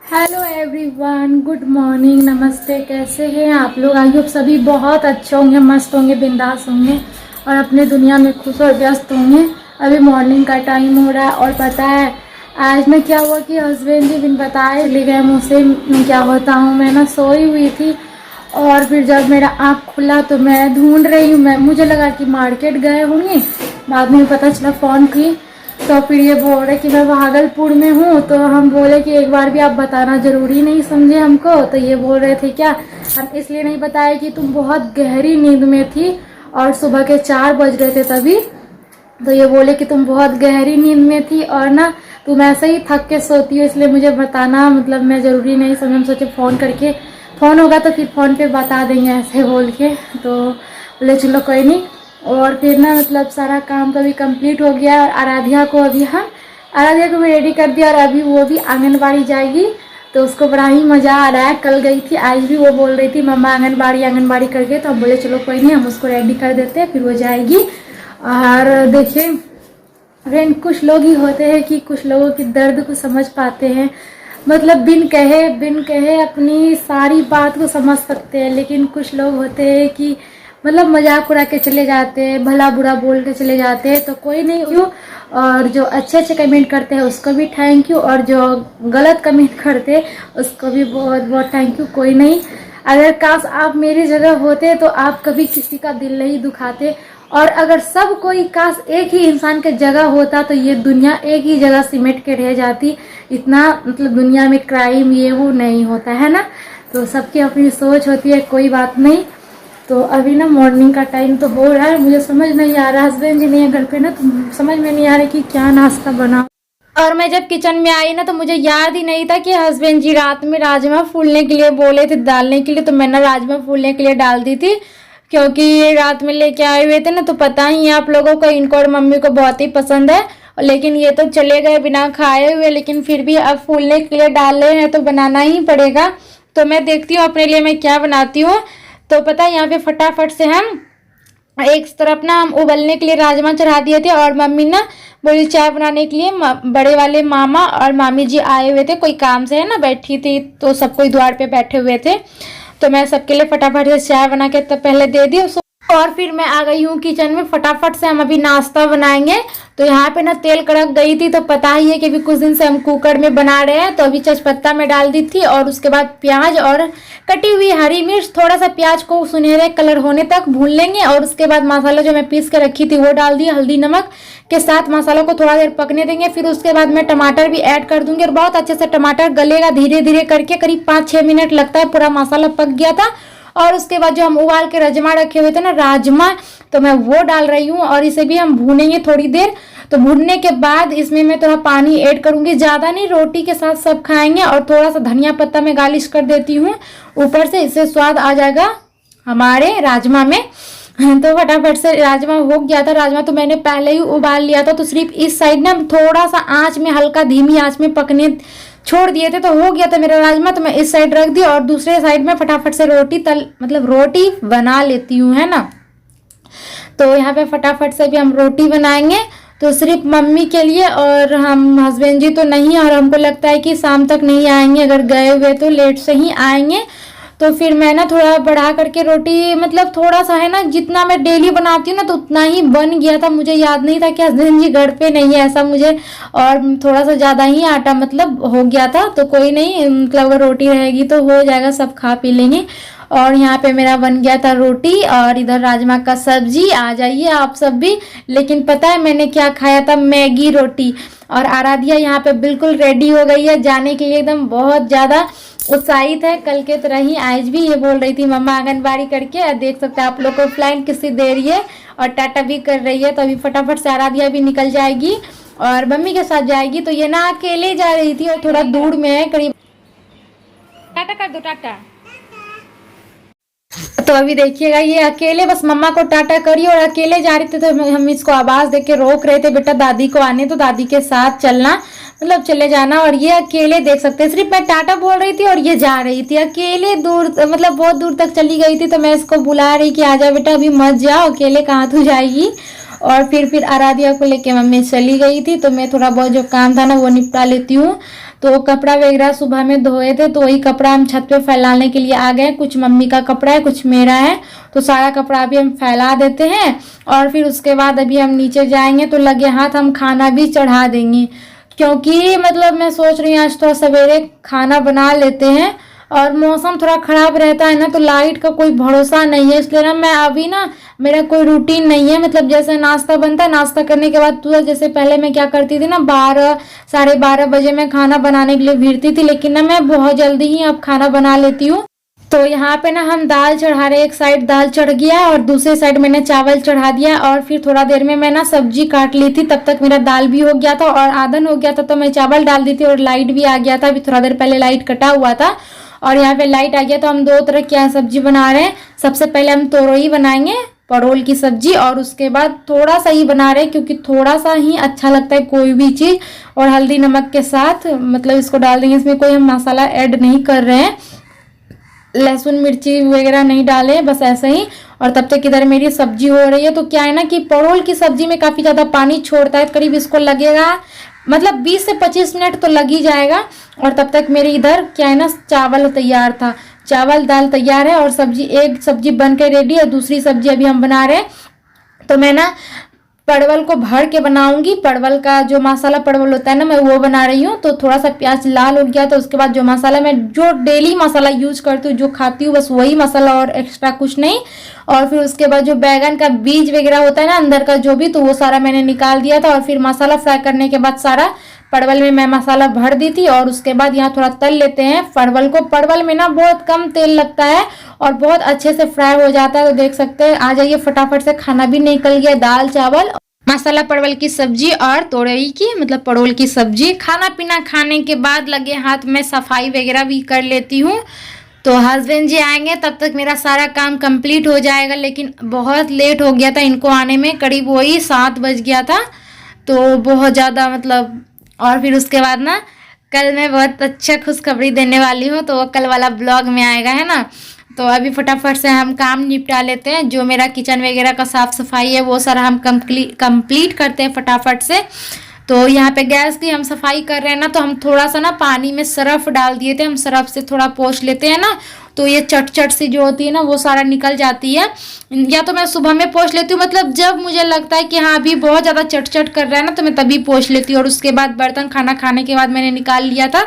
Hello everyone, good morning, नमस्ते। कैसे हैं आप लोग? आई होप सभी बहुत अच्छे होंगे, मस्त होंगे, बिंदास होंगे और अपने दुनिया में खुश और व्यस्त होंगे। अभी मॉर्निंग का टाइम हो रहा है और पता है आज मैं क्या हुआ कि हस्बैंड जी बिन बताए ले गए मुझसे। क्या होता हूँ, मैं ना सोई हुई थी और फिर जब मेरा आँख खुला तो मैं ढूंढ रही हूँ। मुझे लगा कि मार्केट गए होंगे, बाद में पता चला फ़ोन की तो फिर ये बोल रहे कि मैं भागलपुर में हूँ। तो हम बोले कि एक बार भी आप बताना ज़रूरी नहीं समझे हमको। तो ये बोल रहे थे क्या हम इसलिए नहीं बताए कि तुम बहुत गहरी नींद में थी और सुबह के 4 बज रहे थे तभी। तो ये बोले कि तुम बहुत गहरी नींद में थी और ना तुम ऐसे ही थक के सोती हो, इसलिए मुझे बताना मतलब मैं ज़रूरी नहीं समझ। हम सोचे फ़ोन करके, फ़ोन होगा तो फिर फ़ोन पे बता देंगे ऐसे बोल के। तो बोले चलो कोई नहीं। और फिर ना मतलब सारा काम कभी कंप्लीट हो गया और आराध्या को भी रेडी कर दिया और अभी वो भी आंगनबाड़ी जाएगी। तो उसको बड़ा ही मज़ा आ रहा है। कल गई थी, आज भी वो बोल रही थी मम्मा आंगनबाड़ी करके। तो हम बोले चलो कोई नहीं, हम उसको रेडी कर देते हैं, फिर वो जाएगी। और देखिए फ्रेंड, कुछ लोग ही होते हैं कि कुछ लोगों की दर्द को समझ पाते हैं। मतलब बिन कहे अपनी सारी बात को समझ सकते हैं, लेकिन कुछ लोग होते हैं कि मतलब मजाक उड़ा के चले जाते हैं, भला बुरा बोल के चले जाते हैं। तो कोई नहीं क्यों, और जो अच्छे अच्छे कमेंट करते हैं उसको भी थैंक यू, और जो गलत कमेंट करते हैं उसको भी बहुत बहुत थैंक यू। कोई नहीं, अगर काश आप मेरी जगह होते तो आप कभी किसी का दिल नहीं दुखाते। और अगर सब कोई काश एक ही इंसान के जगह होता तो ये दुनिया एक ही जगह सिमट के रह जाती। इतना मतलब दुनिया में क्राइम ये वो नहीं होता है ना। तो सबकी अपनी सोच होती है, कोई बात नहीं। तो अभी ना मॉर्निंग का टाइम तो हो रहा है, मुझे समझ नहीं आ रहा, हस्बैंड जी नहीं है घर पे ना, तो समझ में नहीं आ रहा कि क्या नाश्ता बनाऊं। और मैं जब किचन में आई ना तो मुझे याद ही नहीं था कि हस्बैंड जी रात में राजमा फूलने के लिए बोले थे डालने के लिए। तो मैंने राजमा फूलने के लिए डाल दी थी, क्योंकि ये रात में लेके आए हुए थे ना। तो पता ही है आप लोगों को, इनको और मम्मी को बहुत ही पसंद है। लेकिन ये तो चले गए बिना खाए हुए, लेकिन फिर भी अब फूलने के लिए डाले हैं तो बनाना ही पड़ेगा। तो मैं देखती हूँ अपने लिए मैं क्या बनाती हूँ। तो पता है यहाँ पे फटाफट से हम एक तरफ ना हम उबलने के लिए राजमा चढ़ा दिए थे, और मम्मी ना बोली चाय बनाने के लिए। बड़े वाले मामा और मामी जी आए हुए थे, कोई काम से है ना, बैठी थी तो सब कोई द्वार पे बैठे हुए थे। तो मैं सबके लिए फटाफट से चाय बना के तब पहले दे दी। और फिर मैं आ गई हूँ किचन में, फटाफट से हम अभी नाश्ता बनाएंगे। तो यहाँ पे ना तेल कड़क गई थी, तो पता ही है कि अभी कुछ दिन से हम कुकर में बना रहे हैं। तो अभी तेजपत्ता में डाल दी थी और उसके बाद प्याज और कटी हुई हरी मिर्च, थोड़ा सा प्याज को सुनहरे कलर होने तक भून लेंगे। और उसके बाद मसाला जो मैं पीस के रखी थी वो डाल दी, हल्दी नमक के साथ मसालों को थोड़ा देर पकने देंगे। फिर उसके बाद मैं टमाटर भी ऐड कर दूंगी और बहुत अच्छे से टमाटर गलेगा धीरे धीरे करके। करीब 5-6 मिनट लगता है, पूरा मसाला पक गया था। और उसके बाद जो हम उबाल के राजमा रखे हुए थे ना, राजमा, तो मैं वो डाल रही हूँ और इसे भी हम भूनेंगे थोड़ी देर। तो भूनने के बाद इसमें मैं थोड़ा पानी ऐड करूंगी, ज़्यादा नहीं, रोटी के साथ सब खाएंगे। और थोड़ा सा धनिया पत्ता मैं गार्निश कर देती हूँ ऊपर से, इससे स्वाद आ जाएगा हमारे राजमा में। तो फटाफट से राजमा हो गया था। राजमा तो मैंने पहले ही उबाल लिया था, तो सिर्फ इस साइड ना थोड़ा सा आँच में, हल्का धीमी आँच में पकने छोड़ दिए थे, तो हो गया था मेरा राजमा। तो मैं इस साइड रख दी और दूसरे साइड में फटाफट से रोटी बना लेती हूँ, है ना। तो यहाँ पे फटाफट से भी हम रोटी बनाएंगे, तो सिर्फ मम्मी के लिए, और हम हस्बैंड जी तो नहीं, और हमको लगता है कि शाम तक नहीं आएंगे, अगर गए हुए तो लेट से ही आएंगे। तो फिर मैं ना थोड़ा बढ़ा करके रोटी, मतलब थोड़ा सा है ना, जितना मैं डेली बनाती हूँ ना तो उतना ही बन गया था। मुझे याद नहीं था कि हस्बैंड जी घर पे नहीं है ऐसा मुझे, और थोड़ा सा ज़्यादा ही आटा मतलब हो गया था। तो कोई नहीं, मतलब अगर रोटी रहेगी तो हो जाएगा, सब खा पी लेंगे। और यहाँ पे मेरा बन गया था रोटी और इधर राजमा का सब्जी। आ जाइए आप सब भी। लेकिन पता है मैंने क्या खाया था? मैगी रोटी। और आराध्या यहाँ पे बिल्कुल रेडी हो गई है जाने के लिए, एकदम बहुत ज़्यादा उत्साहित है। कल के तरह ही आज भी ये बोल रही थी मम्मा आंगनबाड़ी करके। देख सकते हैं आप लोग को फ्लाइन किसी दे रही है और टाटा भी कर रही है। तो अभी फटाफट से आराध्या भी निकल जाएगी और मम्मी के साथ जाएगी। तो ये ना अकेले जा रही थी और थोड़ा दूर में है, करीब। टाटा कर दो, टाटा। तो अभी देखिएगा ये अकेले बस मम्मा को टाटा करी और अकेले जा रही थी। तो हम इसको आवाज देके रोक रहे थे, बेटा दादी को आने, तो दादी के साथ चलना, मतलब चले जाना। और ये अकेले देख सकते हैं, सिर्फ मैं टाटा बोल रही थी और ये जा रही थी अकेले दूर, मतलब बहुत दूर तक चली गई थी। तो मैं इसको बुला रही कि आजा बेटा, अभी मत जाओ, अकेले कहाँ तू जाएगी। और फिर आराध्या को लेके मम्मी चली गई थी। तो मैं थोड़ा बहुत जो काम था ना वो निपटा लेती हूँ। तो कपड़ा वगैरह सुबह में धोए थे, तो वही कपड़ा हम छत पे फैलाने के लिए आ गए। कुछ मम्मी का कपड़ा है, कुछ मेरा है, तो सारा कपड़ा अभी हम फैला देते हैं और फिर उसके बाद अभी हम नीचे जाएंगे तो लगे हाथ हम खाना भी चढ़ा देंगे, क्योंकि मतलब मैं सोच रही हूँ आज थोड़ा सवेरे खाना बना लेते हैं। और मौसम थोड़ा ख़राब रहता है ना, तो लाइट का कोई भरोसा नहीं है, इसलिए ना मैं अभी ना मेरा कोई रूटीन नहीं है। मतलब जैसे नाश्ता बनता है, नाश्ता करने के बाद तो जैसे पहले मैं क्या करती थी ना, 12 साढ़े 12 बजे मैं खाना बनाने के लिए भिड़ती थी, लेकिन ना मैं बहुत जल्दी ही अब खाना बना लेती हूँ। तो यहाँ पे ना हम दाल चढ़ा रहे, एक साइड दाल चढ़ गया और दूसरी साइड मैंने चावल चढ़ा दिया, और फिर थोड़ा देर में मैं ना सब्जी काट ली थी, तब तक मेरा दाल भी हो गया था और आधन हो गया था, तो मैं चावल डाल दी थी और लाइट भी आ गया था। अभी थोड़ा देर पहले लाइट कटा हुआ था और यहाँ पे लाइट आ गया, तो हम दो तरह की सब्जी बना रहे हैं। सबसे पहले हम तोरई बनाएंगे, परोल की सब्जी, और उसके बाद थोड़ा सा ही बना रहे हैं क्योंकि थोड़ा सा ही अच्छा लगता है कोई भी चीज़, और हल्दी नमक के साथ मतलब इसको डाल देंगे। इसमें कोई हम मसाला ऐड नहीं कर रहे हैं, लहसुन मिर्ची वगैरह नहीं डाले, बस ऐसे ही। और तब तक इधर मेरी सब्जी हो रही है। तो क्या है ना कि परोल की सब्जी में काफ़ी ज़्यादा पानी छोड़ता है, करीब इसको लगेगा मतलब 20 से 25 मिनट तो लग ही जाएगा। और तब तक मेरे इधर क्या है ना, चावल तैयार था, चावल दाल तैयार है और सब्जी, एक सब्जी बन के रेडी है, दूसरी सब्जी अभी हम बना रहे हैं। तो मैं ना परवल को भर के बनाऊंगी, परवल का जो मसाला परवल होता है ना, मैं वो बना रही हूँ। तो थोड़ा सा प्याज लाल हो गया, तो उसके बाद जो मसाला मैं जो डेली मसाला यूज करती हूँ, जो खाती हूँ, बस वही मसाला और एक्स्ट्रा कुछ नहीं। और फिर उसके बाद जो बैगन का बीज वगैरह होता है ना अंदर का जो भी, तो वो सारा मैंने निकाल दिया था। और फिर मसाला फ्राई करने के बाद सारा परवल में मैं मसाला भर दी थी। और उसके बाद यहाँ थोड़ा तल लेते हैं परवल को। परवल में ना बहुत कम तेल लगता है और बहुत अच्छे से फ्राई हो जाता है। तो देख सकते हैं, आ जाइए फटाफट से, खाना भी निकल गया, दाल चावल मसाला परवल की सब्जी और तोरई की मतलब परोल की सब्जी। खाना पीना खाने के बाद लगे हाथ में सफाई वगैरह भी कर लेती हूँ। तो हस्बैंड जी आएंगे तब तक मेरा सारा काम कंप्लीट हो जाएगा, लेकिन बहुत लेट हो गया था इनको आने में, करीब वही 7 बज गया था। तो बहुत ज़्यादा मतलब, और फिर उसके बाद ना कल मैं बहुत अच्छा खुशखबरी देने वाली हूँ, तो वो कल वाला ब्लॉग में आएगा, है ना। तो अभी फटाफट से हम काम निपटा लेते हैं। जो मेरा किचन वगैरह का साफ़ सफाई है वो सारा हम कंप्लीट करते हैं फटाफट से। तो यहाँ पे गैस की हम सफाई कर रहे हैं ना, तो हम थोड़ा सा ना पानी में सरफ डाल दिए थे, हम सरफ से थोड़ा पोंछ लेते हैं ना, तो ये चट चट सी जो होती है ना वो सारा निकल जाती है। या तो मैं सुबह में पोंछ लेती हूँ, मतलब जब मुझे लगता है कि हाँ अभी बहुत ज़्यादा चट चट कर रहा है ना, तो मैं तभी पोंछ लेती हूँ। और उसके बाद बर्तन खाना खाने के बाद मैंने निकाल लिया था।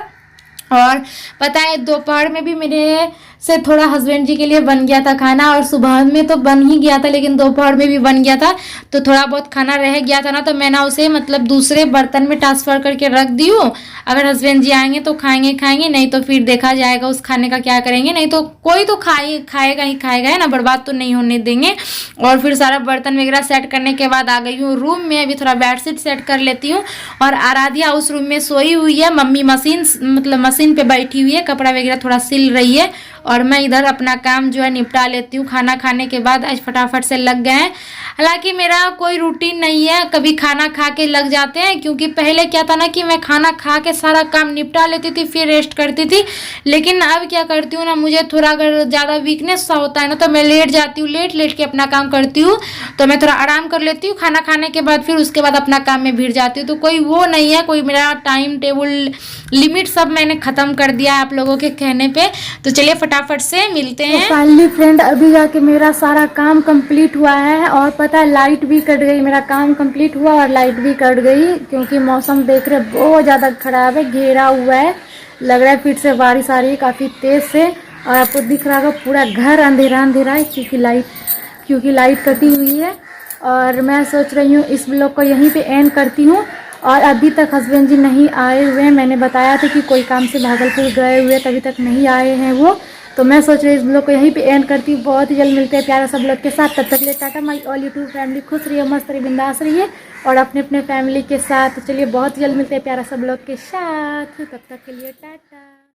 और पता है दोपहर में भी मेरे से थोड़ा हस्बैंड जी के लिए बन गया था खाना, और सुबह में तो बन ही गया था, लेकिन दोपहर में भी बन गया था। तो थोड़ा बहुत खाना रह गया था ना, तो मैं ना उसे मतलब दूसरे बर्तन में ट्रांसफ़र करके रख दी हूँ। अगर हस्बैंड जी आएंगे तो खाएंगे, नहीं तो फिर देखा जाएगा उस खाने का क्या करेंगे। नहीं तो कोई तो खाएगा ही खाएगा, है ना, बर्बाद तो नहीं होने देंगे। और फिर सारा बर्तन वगैरह सेट करने के बाद आ गई हूँ रूम में। अभी थोड़ा बेडशीट सेट कर लेती हूँ। और आराध्या उस रूम में सोई हुई है, मम्मी मशीन पे बैठी हुई है, कपड़ा वगैरह थोड़ा सिल रही है, और मैं इधर अपना काम जो है निपटा लेती हूँ। खाना खाने के बाद आज फटाफट से लग गए हैं। हालांकि मेरा कोई रूटीन नहीं है, कभी खाना खा के लग जाते हैं, क्योंकि पहले क्या था ना कि मैं खाना खा के सारा काम निपटा लेती थी, फिर रेस्ट करती थी। लेकिन अब क्या करती हूँ ना, मुझे थोड़ा अगर ज़्यादा वीकनेस सा होता है ना, तो मैं लेट जाती हूँ, लेट के अपना काम करती हूँ। तो मैं थोड़ा आराम कर लेती हूँ खाना खाने के बाद, फिर उसके बाद अपना काम में भिड़ जाती हूँ। तो कोई वो नहीं है, कोई मेरा टाइम टेबल लिमिट सब मैंने ख़त्म कर दिया है आप लोगों के कहने पे। तो चलिए फटाफट से मिलते हैं। तो फाइनली फ्रेंड, अभी जाके मेरा सारा काम कंप्लीट हुआ है, और पता है लाइट भी कट गई। मेरा काम कंप्लीट हुआ और लाइट भी कट गई, क्योंकि मौसम देख रहे बहुत ज़्यादा ख़राब है, घेरा हुआ है, लग रहा है फिर से बारिश आ रही है काफ़ी तेज़ से। और आपको दिख रहा होगा पूरा घर अंधेरा अंधेरा है, क्योंकि लाइट कटी हुई है। और मैं सोच रही हूँ इस ब्लॉग को यहीं पे एंड करती हूँ। और अभी तक हस्बैंड जी नहीं आए हुए हैं, मैंने बताया था कि कोई काम से भागलपुर गए हुए, तभी तक नहीं आए हैं वो। तो मैं सोच रही हूँ इस ब्लॉग को यहीं पे एंड करती हूँ। बहुत ही जल्द मिलते हैं प्यारा सा ब्लॉग के साथ। तब तक के लिए Tata my all YouTube family, खुश रहिए, मस्त रहिए, बिंदास रहिए, और अपने अपने फैमिली के साथ। चलिए बहुत जल्द मिलते हैं प्यारा सा ब्लॉग के साथ। तब तक के लिए टाटा।